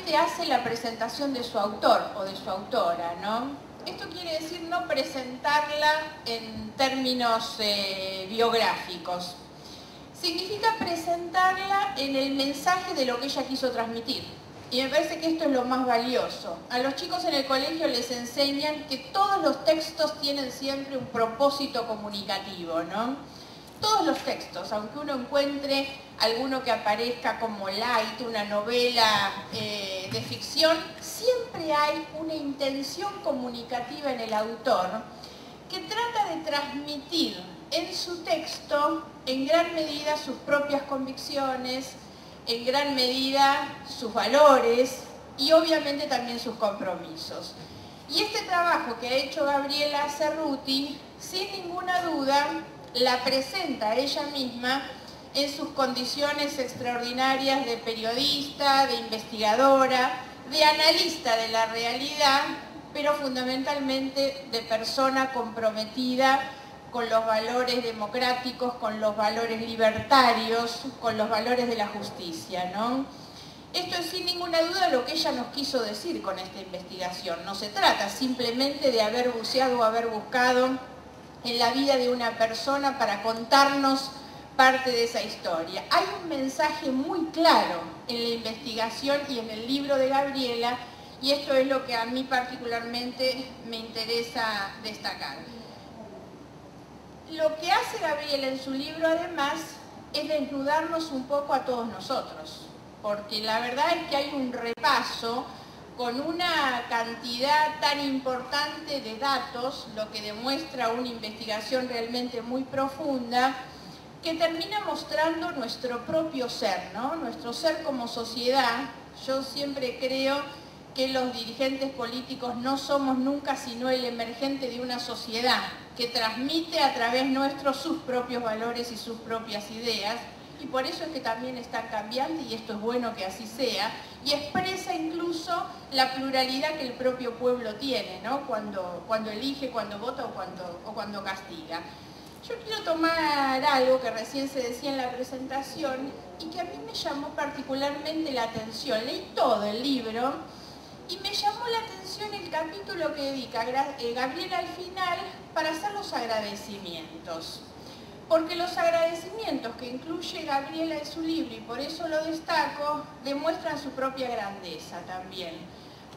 solamente hace la presentación de su autor o de su autora, ¿no? Esto quiere decir no presentarla en términos biográficos. Significa presentarla en el mensaje de lo que ella quiso transmitir. Y me parece que esto es lo más valioso. A los chicos en el colegio les enseñan que todos los textos tienen siempre un propósito comunicativo, ¿no? Todos los textos, aunque uno encuentre alguno que aparezca como light, una novela de ficción, siempre hay una intención comunicativa en el autor que trata de transmitir en su texto, en gran medida, sus propias convicciones, en gran medida sus valores y obviamente también sus compromisos. Y este trabajo que ha hecho Gabriela Cerruti, sin ninguna duda, la presenta ella misma en sus condiciones extraordinarias de periodista, de investigadora, de analista de la realidad, pero fundamentalmente de persona comprometida con los valores democráticos, con los valores libertarios, con los valores de la justicia, ¿no? Esto es sin ninguna duda lo que ella nos quiso decir con esta investigación. No se trata simplemente de haber buceado o haber buscado en la vida de una persona para contarnos parte de esa historia. Hay un mensaje muy claro en la investigación y en el libro de Gabriela, y esto es lo que a mí particularmente me interesa destacar. Lo que hace Gabriela en su libro, además, es desnudarnos un poco a todos nosotros, porque la verdad es que hay un repaso con una cantidad tan importante de datos, lo que demuestra una investigación realmente muy profunda, que termina mostrando nuestro propio ser, ¿no? Nuestro ser como sociedad. Yo siempre creo que los dirigentes políticos no somos nunca sino el emergente de una sociedad que transmite a través nuestro sus propios valores y sus propias ideas, y por eso es que también están cambiando, y esto es bueno que así sea, y expresa incluso la pluralidad que el propio pueblo tiene, ¿no? Cuando elige, cuando vota o cuando castiga. Yo quiero tomar algo que recién se decía en la presentación y que a mí me llamó particularmente la atención. Leí todo el libro y me llamó la atención el capítulo que dedica Gabriela al final para hacer los agradecimientos. Porque los agradecimientos que incluye Gabriela en su libro, y por eso lo destaco, demuestran su propia grandeza también.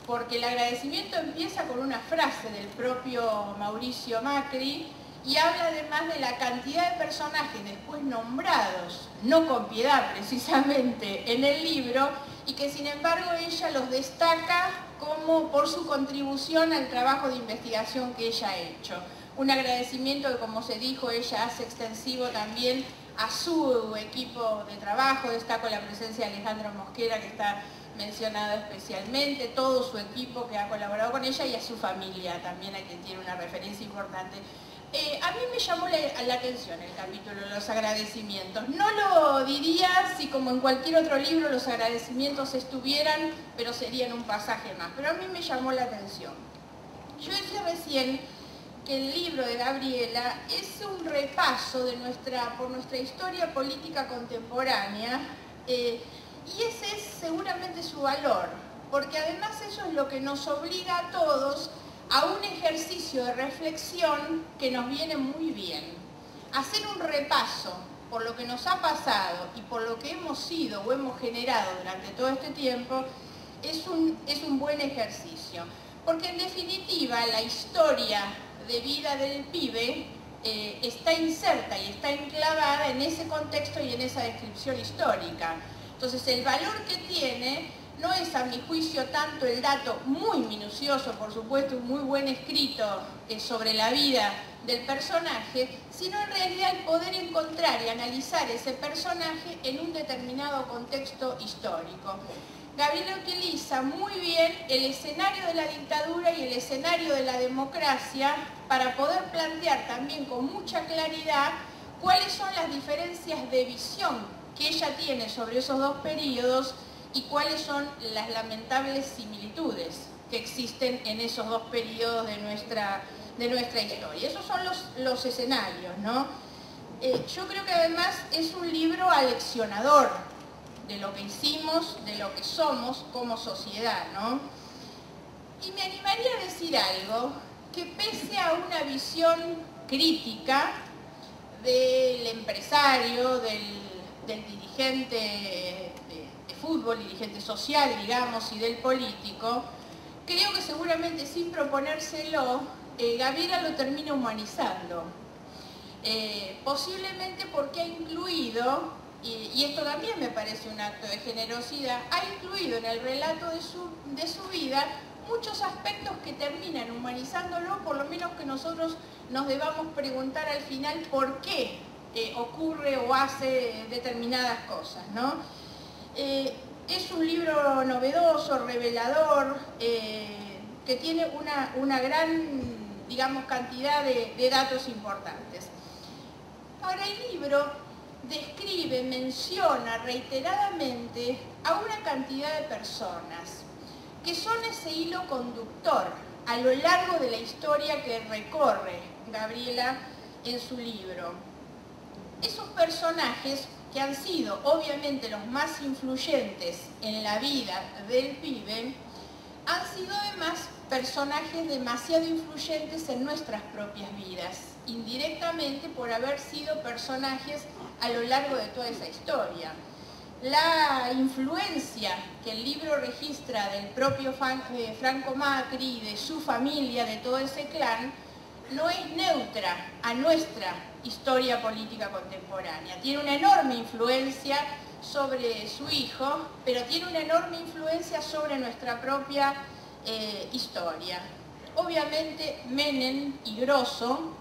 Porque el agradecimiento empieza con una frase del propio Mauricio Macri y habla además de la cantidad de personajes después nombrados, no con piedad precisamente, en el libro, y que sin embargo ella los destaca como por su contribución al trabajo de investigación que ella ha hecho. Un agradecimiento que, como se dijo, ella hace extensivo también a su equipo de trabajo. Destaco la presencia de Alejandro Mosquera, que está mencionado especialmente, todo su equipo que ha colaborado con ella, y a su familia también, a quien tiene una referencia importante. A mí me llamó la atención el capítulo de los agradecimientos. No lo diría si, como en cualquier otro libro, los agradecimientos estuvieran, pero serían un pasaje más. Pero a mí me llamó la atención. Yo decía recién que el libro de Gabriela es un repaso de por nuestra historia política contemporánea, y ese es seguramente su valor, porque además eso es lo que nos obliga a todos a un ejercicio de reflexión que nos viene muy bien. Hacer un repaso por lo que nos ha pasado y por lo que hemos sido o hemos generado durante todo este tiempo es un buen ejercicio, porque en definitiva la historia de vida del pibe está inserta y está enclavada en ese contexto y en esa descripción histórica. Entonces el valor que tiene no es, a mi juicio, tanto el dato muy minucioso, por supuesto, un muy buen escrito sobre la vida del personaje, sino en realidad el poder encontrar y analizar ese personaje en un determinado contexto histórico. Gabriela utiliza muy bien el escenario de la dictadura y el escenario de la democracia para poder plantear también con mucha claridad cuáles son las diferencias de visión que ella tiene sobre esos dos periodos y cuáles son las lamentables similitudes que existen en esos dos periodos de nuestra historia. Esos son los escenarios, ¿no? Yo creo que además es un libro aleccionador lo que hicimos, de lo que somos como sociedad, ¿no? Y me animaría a decir algo, que pese a una visión crítica del empresario, del dirigente de fútbol, dirigente social, digamos, y del político, creo que seguramente sin proponérselo, Gabriela lo termina humanizando. Posiblemente porque ha incluido, y esto también me parece un acto de generosidad, ha incluido en el relato de su vida muchos aspectos que terminan humanizándolo, por lo menos que nosotros nos debamos preguntar al final por qué ocurre o hace determinadas cosas, ¿no? Es un libro novedoso, revelador, que tiene una gran, digamos, cantidad de datos importantes. Ahora, el libro describe, menciona reiteradamente a una cantidad de personas que son ese hilo conductor a lo largo de la historia que recorre Gabriela en su libro. Esos personajes que han sido obviamente los más influyentes en la vida del pibe, han sido además personajes demasiado influyentes en nuestras propias vidas, indirectamente por haber sido personajes a lo largo de toda esa historia. La influencia que el libro registra del propio Franco Macri y de su familia, de todo ese clan, no es neutra a nuestra historia política contemporánea. Tiene una enorme influencia sobre su hijo, pero tiene una enorme influencia sobre nuestra propia historia. Obviamente Menem y Grosso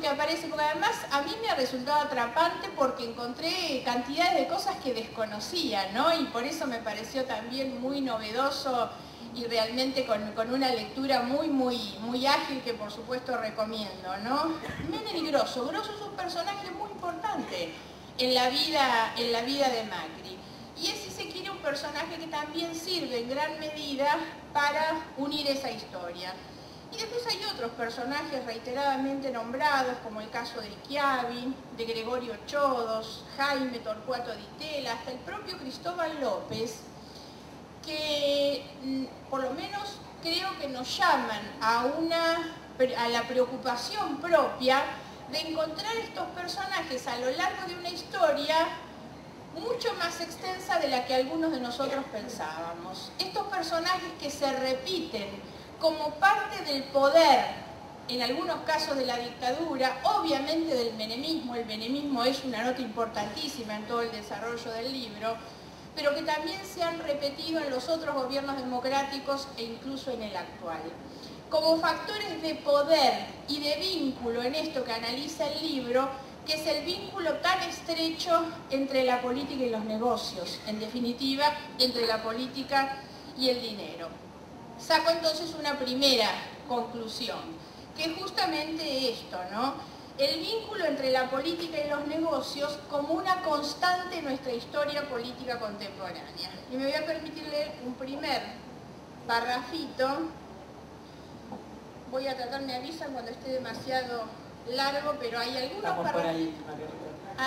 que aparece, porque además a mí me ha resultado atrapante porque encontré cantidades de cosas que desconocía, ¿no? Y por eso me pareció también muy novedoso y realmente con una lectura muy ágil que por supuesto recomiendo, ¿no? Menem y Grosso es un personaje muy importante en la vida de Macri. Y es, si se quiere, un personaje que también sirve en gran medida para unir esa historia. Y después hay otros personajes reiteradamente nombrados, como el caso de Schiavi, de Gregorio Chodos, Jaime Torcuato Di Tella, hasta el propio Cristóbal López, que por lo menos creo que nos llaman a la preocupación propia de encontrar estos personajes a lo largo de una historia mucho más extensa de la que algunos de nosotros pensábamos. Estos personajes que se repiten como parte del poder, en algunos casos de la dictadura, obviamente del menemismo. El menemismo es una nota importantísima en todo el desarrollo del libro, pero que también se han repetido en los otros gobiernos democráticos e incluso en el actual. Como factores de poder y de vínculo en esto que analiza el libro, que es el vínculo tan estrecho entre la política y los negocios, en definitiva, entre la política y el dinero. Saco entonces una primera conclusión, que es justamente esto, ¿no? El vínculo entre la política y los negocios como una constante en nuestra historia política contemporánea. Y me voy a permitir leer un primer parrafito. Voy a tratar, me avisan cuando esté demasiado largo, pero hay algunos parrafitos.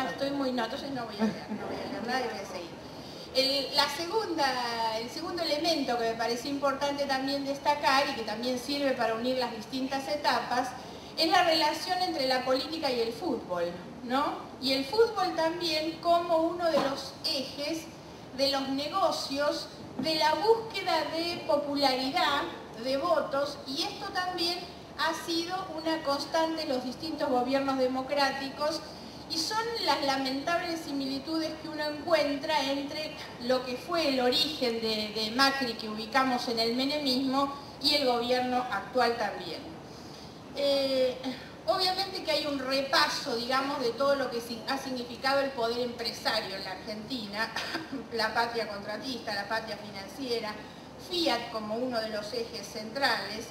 Estoy muy... No, entonces no voy a leer nada y voy a seguir. El segundo elemento que me parece importante también destacar y que también sirve para unir las distintas etapas es la relación entre la política y el fútbol, ¿no? Y el fútbol también como uno de los ejes de los negocios, de la búsqueda de popularidad, de votos, y esto también ha sido una constante en los distintos gobiernos democráticos. Y son las lamentables similitudes que uno encuentra entre lo que fue el origen de Macri, que ubicamos en el menemismo, y el gobierno actual también. Obviamente que hay un repaso, digamos, de todo lo que ha significado el poder empresario en la Argentina, la patria contratista, la patria financiera, Fiat como uno de los ejes centrales.